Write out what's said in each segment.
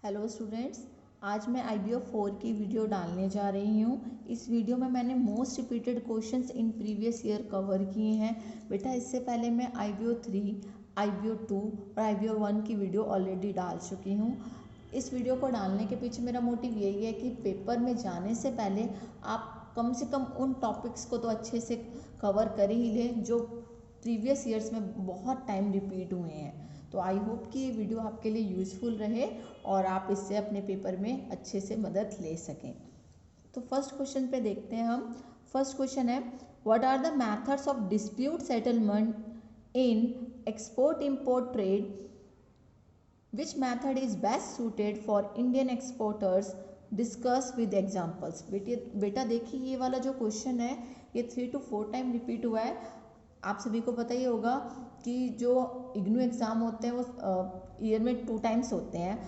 Hello students, आज मैं IBO 4 की वीडियो डालने जा रही हूँ। इस वीडियो में मैंने most repeated questions in previous year cover किए हैं। बेटा इससे पहले मैं IBO 3, IBO 2 और IBO 1 की वीडियो ऑलरेडी डाल चुकी हूँ। इस वीडियो को डालने के पीछे मेरा मोटिव यही है कि पेपर में जाने से पहले आप कम से कम उन टॉपिक्स को तो अच्छे से कवर कर ही लें जो प्रीवियस ईयर्स में बहुत टाइम रिपीट हुए हैं। तो आई होप कि ये वीडियो आपके लिए यूज़फुल रहे और आप इससे अपने पेपर में अच्छे से मदद ले सकें। तो फर्स्ट क्वेश्चन पे देखते हैं हम। फर्स्ट क्वेश्चन है, what are the methods of dispute settlement in export import trade, which method is best suited for Indian exporters, discuss with examples. बेटा देखिए, ये वाला जो क्वेश्चन है ये 3 to 4 टाइम रिपीट हुआ है। आप सभी को पता ही होगा कि जो इग्नू एग्ज़ाम होते हैं वो ईयर में 2 टाइम्स होते हैं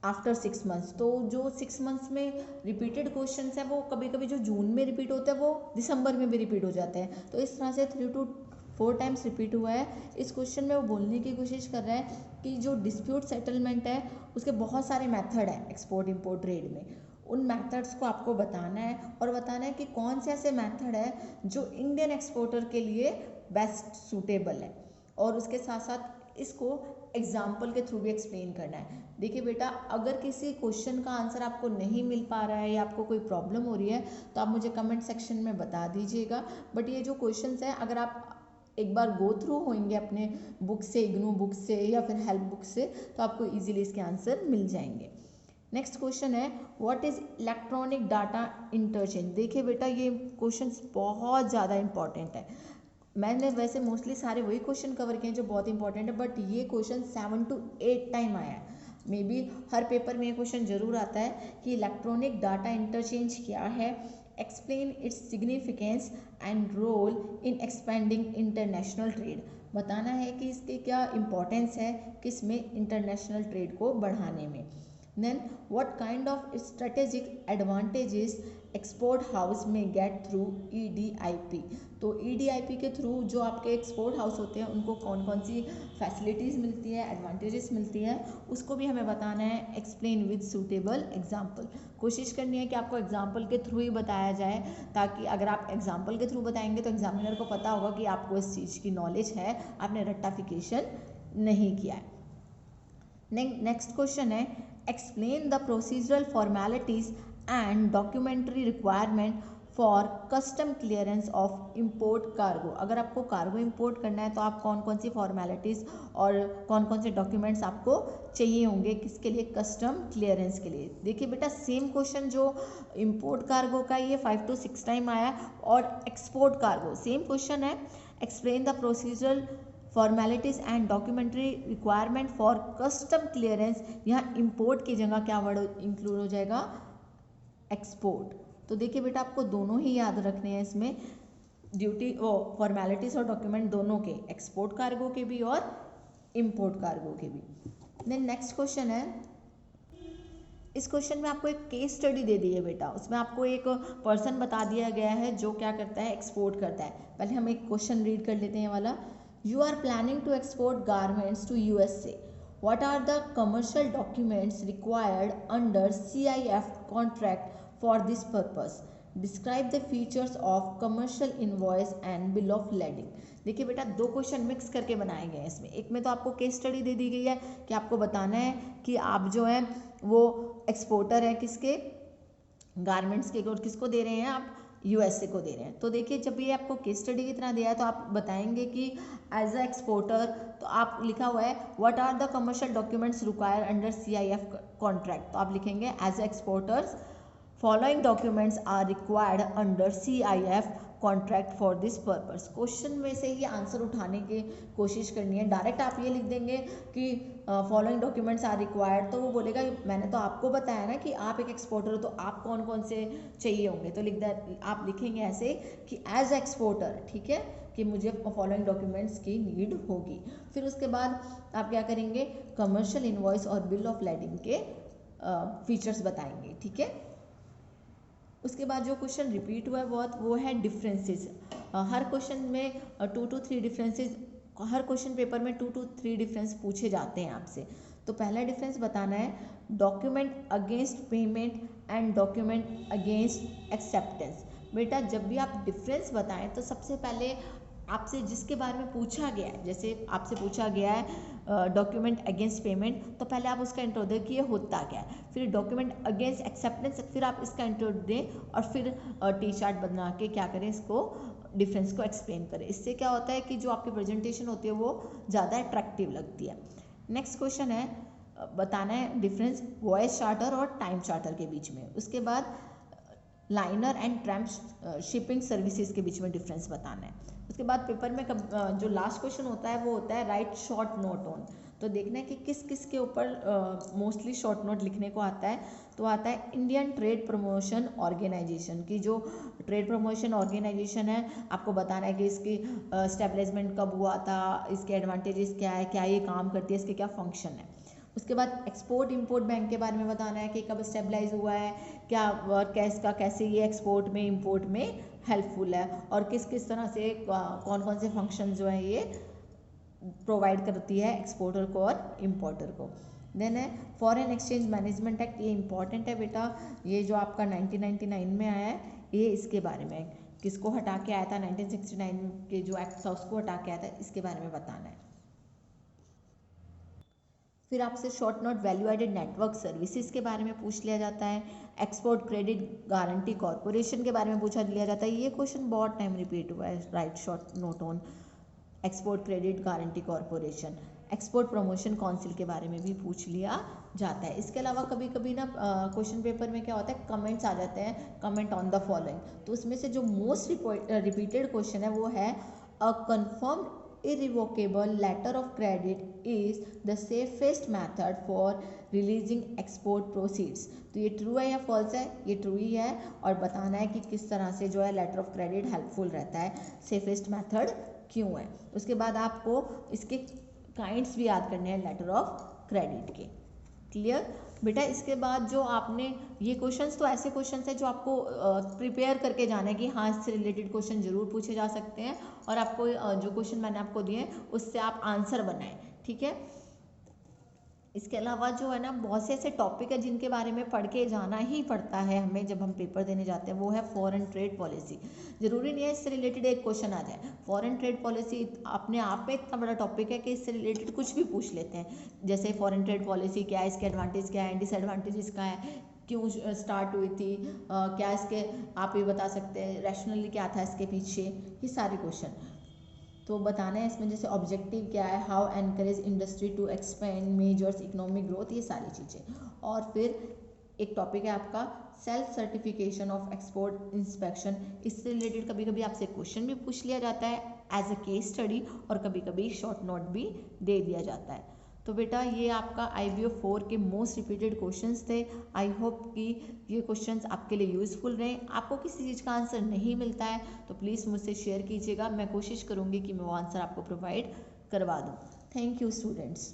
आफ्टर 6 मंथ्स। तो जो 6 मंथ्स में रिपीटेड क्वेश्चंस हैं वो कभी कभी जो जून में रिपीट होते हैं वो दिसंबर में भी रिपीट हो जाते हैं। तो इस तरह से 3 to 4 टाइम्स रिपीट हुआ है। इस क्वेश्चन में वो बोलने की कोशिश कर रहा है कि जो डिस्प्यूट सेटलमेंट है उसके बहुत सारे मेथड हैं एक्सपोर्ट इंपोर्ट ट्रेड में। उन मेथड्स को आपको बताना है और बताना है कि कौन से ऐसे मेथड है जो इंडियन एक्सपोर्टर के लिए बेस्ट सूटेबल है, और उसके साथ साथ इसको एग्जाम्पल के थ्रू भी एक्सप्लेन करना है। देखिए बेटा, अगर किसी क्वेश्चन का आंसर आपको नहीं मिल पा रहा है या आपको कोई प्रॉब्लम हो रही है तो आप मुझे कमेंट सेक्शन में बता दीजिएगा। बट ये जो क्वेश्चंस हैं अगर आप एक बार गो थ्रू होंगे अपने बुक से, इग्नू बुक से या फिर हेल्प बुक से, तो आपको इजीली इसके आंसर मिल जाएंगे। नेक्स्ट क्वेश्चन है, what is electronic data interchange. देखिए बेटा, ये क्वेश्चन बहुत ज़्यादा इंपॉर्टेंट है। मैंने वैसे मोस्टली सारे वही क्वेश्चन कवर किए हैं जो बहुत इंपॉर्टेंट है, बट ये क्वेश्चन 7 to 8 टाइम आया है। मे बी हर पेपर में ये क्वेश्चन जरूर आता है कि इलेक्ट्रॉनिक डाटा इंटरचेंज क्या है, explain its significance and role in expanding international trade. बताना है कि इसके क्या इंपॉर्टेंस है किसमें, इंटरनेशनल ट्रेड को बढ़ाने में। Then what kind of strategic advantages export house में गेट थ्रू EDIP। तो EDIP के थ्रू जो आपके एक्सपोर्ट हाउस होते हैं उनको कौन कौन सी फैसिलिटीज़ मिलती है, एडवांटेजेस मिलती है, उसको भी हमें बताना है। Explain with suitable example. कोशिश करनी है कि आपको एग्जाम्पल के थ्रू ही बताया जाए, ताकि अगर आप एग्जाम्पल के थ्रू बताएंगे तो एग्जामिनर को पता होगा कि आपको इस चीज़ की नॉलेज है, आपने रट्टाफिकेशन नहीं किया है। नेक्स्ट क्वेश्चन है, explain the procedural formalities and documentary requirement for custom clearance of import cargo. अगर आपको कार्गो इम्पोर्ट करना है तो आप कौन कौन सी फॉर्मेलिटीज़ और कौन कौन से डॉक्यूमेंट्स आपको चाहिए होंगे, किसके लिए, कस्टम क्लियरेंस के लिए। देखिए बेटा, सेम क्वेश्चन जो इम्पोर्ट कार्गो का ये 5 to 6 टाइम आया और एक्सपोर्ट कार्गो सेम क्वेश्चन है। Explain the procedural formalities and documentary requirement for custom clearance, यहाँ इम्पोर्ट की जगह क्या वर्ड इंक्लूड हो जाएगा, एक्सपोर्ट। तो देखिए बेटा, आपको दोनों ही याद रखने हैं इसमें, ड्यूटी फॉर्मेलिटीज़ और डॉक्यूमेंट दोनों के, एक्सपोर्ट कार्गो के भी और इम्पोर्ट कार्गो के भी। देन नेक्स्ट क्वेश्चन है, इस क्वेश्चन में आपको एक केस स्टडी दे दी है बेटा, उसमें आपको एक पर्सन बता दिया गया है जो क्या करता है, एक्सपोर्ट करता है। पहले हम एक क्वेश्चन रीड कर लेते हैं वाला। You are planning to export garments to USA. What are the commercial documents required under CIF contract for this purpose? Describe the features of commercial invoice and bill of lading. देखिए बेटा, दो question mix करके बनाए गए हैं इसमें। एक में तो आपको केस स्टडी दे दी गई है कि आपको बताना है कि आप जो है वो एक्सपोर्टर है किसके, गारमेंट्स के, और किसको दे रहे हैं आप, USA को दे रहे हैं। तो देखिए, जब ये आपको केस स्टडी की तरह दिया है तो आप बताएंगे कि एज अ एक्सपोर्टर, तो आप लिखा हुआ है what are the commercial documents required under CIF contract, तो आप लिखेंगे as exporters following documents are required under CIF contract for this purpose. Question में से ही आंसर उठाने की कोशिश करनी है। डायरेक्ट आप ये लिख देंगे कि फॉलोइंग डॉक्यूमेंट्स आर रिक्वायर्ड, तो वो बोलेगा मैंने तो आपको बताया ना कि आप एक एक्सपोर्टर हो तो आप कौन कौन से चाहिए होंगे। तो आप लिखेंगे ऐसे कि एज एक्सपोर्टर, ठीक है, कि मुझे फॉलोइंग डॉक्यूमेंट्स की नीड होगी। फिर उसके बाद आप क्या करेंगे, कमर्शियल इनवॉइस और बिल ऑफ लेडिंग के फीचर्स बताएंगे, ठीक है। उसके बाद जो क्वेश्चन रिपीट हुआ है वो है डिफरेंसेस। हर क्वेश्चन में 2 to 3 differences, her question paper में 2 to 3 डिफरेंस पूछे जाते हैं आपसे। तो पहला डिफरेंस बताना है document against payment and document against acceptance. बेटा जब भी आप डिफरेंस बताएं तो सबसे पहले आपसे जिसके बारे में पूछा गया है, जैसे आपसे पूछा गया है डॉक्यूमेंट अगेंस्ट पेमेंट, तो पहले आप उसका इंट्रो दें कि ये होता क्या है। फिर डॉक्यूमेंट अगेंस्ट एक्सेप्टेंस, फिर आप इसका इंट्रो दें और फिर टी चार्ट बना के क्या करें, इसको डिफरेंस को एक्सप्लेन करें। इससे क्या होता है कि जो आपकी प्रेजेंटेशन होती है वो ज़्यादा अट्रैक्टिव लगती है। नेक्स्ट क्वेश्चन है बताना है डिफरेंस वॉयस चार्टर और टाइम चार्टर के बीच में। उसके बाद liner and tramp shipping services के बीच में डिफरेंस बताना है। उसके बाद पेपर में जो लास्ट क्वेश्चन होता है वो होता है राइट शॉर्ट नोट ऑन। तो देखना है कि किस किस के ऊपर मोस्टली शॉर्ट नोट लिखने को आता है। तो आता है इंडियन ट्रेड प्रमोशन ऑर्गेनाइजेशन की, जो ट्रेड प्रमोशन ऑर्गेनाइजेशन है, आपको बताना है कि इसकी स्टेब्लिशमेंट कब हुआ था, इसके एडवांटेजेस क्या है, क्या ये काम करती है, इसके क्या फंक्शन है। उसके बाद एक्सपोर्ट इंपोर्ट बैंक के बारे में बताना है कि कब स्टेबलाइज हुआ है, क्या वर्क है इसका, कैसे ये एक्सपोर्ट में इंपोर्ट में हेल्पफुल है और किस किस तरह से कौन कौन से फंक्शन जो है ये प्रोवाइड करती है एक्सपोर्टर को और इम्पोर्टर को। देन है फॉरेन एक्सचेंज मैनेजमेंट एक्ट, ये इंपॉर्टेंट है बेटा, ये जो आपका 1999 में आया है, ये इसके बारे में किसको हटा के आया था, 1969 के जो एक्ट था उसको हटा के आया था, इसके बारे में बताना है। फिर आपसे short note value added network services के बारे में पूछ लिया जाता है। एक्सपोर्ट क्रेडिट गारंटी कॉरपोरेशन के बारे में पूछा लिया जाता है। ये क्वेश्चन बहुत टाइम रिपीट हुआ है, right short note on export credit guarantee corporation. Export promotion council के बारे में भी पूछ लिया जाता है। इसके अलावा कभी कभी ना क्वेश्चन पेपर में क्या होता है, कमेंट्स आ जाते हैं, कमेंट ऑन द फॉलोइंग। तो उसमें से जो मोस्ट रिपीटेड क्वेश्चन है वो है अ confirmed irrevocable letter of credit is the safest method for releasing export proceeds। तो ये ट्रू है या फॉल्स है, ये ट्रू ही है, और बताना है कि किस तरह से जो है लेटर ऑफ क्रेडिट हेल्पफुल रहता है, सेफेस्ट मेथड क्यों है। उसके बाद आपको इसके काइंड्स भी याद करने हैं लेटर ऑफ क्रेडिट के। क्लियर बेटा। इसके बाद जो आपने ये क्वेश्चंस, तो ऐसे क्वेश्चंस हैं जो आपको प्रिपेयर करके जाना है कि हाँ इससे रिलेटेड क्वेश्चन जरूर पूछे जा सकते हैं, और आपको जो क्वेश्चन मैंने आपको दिए उससे आप आंसर बनाएं, ठीक है। इसके अलावा जो है ना बहुत से ऐसे टॉपिक है जिनके बारे में पढ़ के जाना ही पड़ता है हमें जब हम पेपर देने जाते हैं, वो है फॉरेन ट्रेड पॉलिसी। जरूरी नहीं है इससे रिलेटेड एक क्वेश्चन आ जाए। फॉरेन ट्रेड पॉलिसी अपने आप में इतना बड़ा टॉपिक है कि इससे रिलेटेड कुछ भी पूछ लेते हैं, जैसे फॉरेन ट्रेड पॉलिसी क्या है, इसके एडवांटेज क्या है, डिसएडवांटेजेस क्या है, क्यों स्टार्ट हुई थी, क्या इसके आप ये बता सकते हैं रैशनली क्या था इसके पीछे, ये सारे क्वेश्चन तो बताना है इसमें। जैसे ऑब्जेक्टिव क्या है, how encourage industry to expand, measures economic growth, ये सारी चीज़ें। और फिर एक टॉपिक है आपका self certification of export inspection. इससे रिलेटेड कभी कभी आपसे क्वेश्चन भी पूछ लिया जाता है एज अ केस स्टडी, और कभी कभी शॉर्ट नोट भी दे दिया जाता है। तो बेटा ये आपका IBO 4 के मोस्ट रिपीटेड क्वेश्चंस थे। आई होप कि ये क्वेश्चंस आपके लिए यूज़फुल रहे। आपको किसी चीज़ का आंसर नहीं मिलता है तो प्लीज़ मुझसे शेयर कीजिएगा, मैं कोशिश करूँगी कि मैं वो आंसर आपको प्रोवाइड करवा दूँ। Thank you students.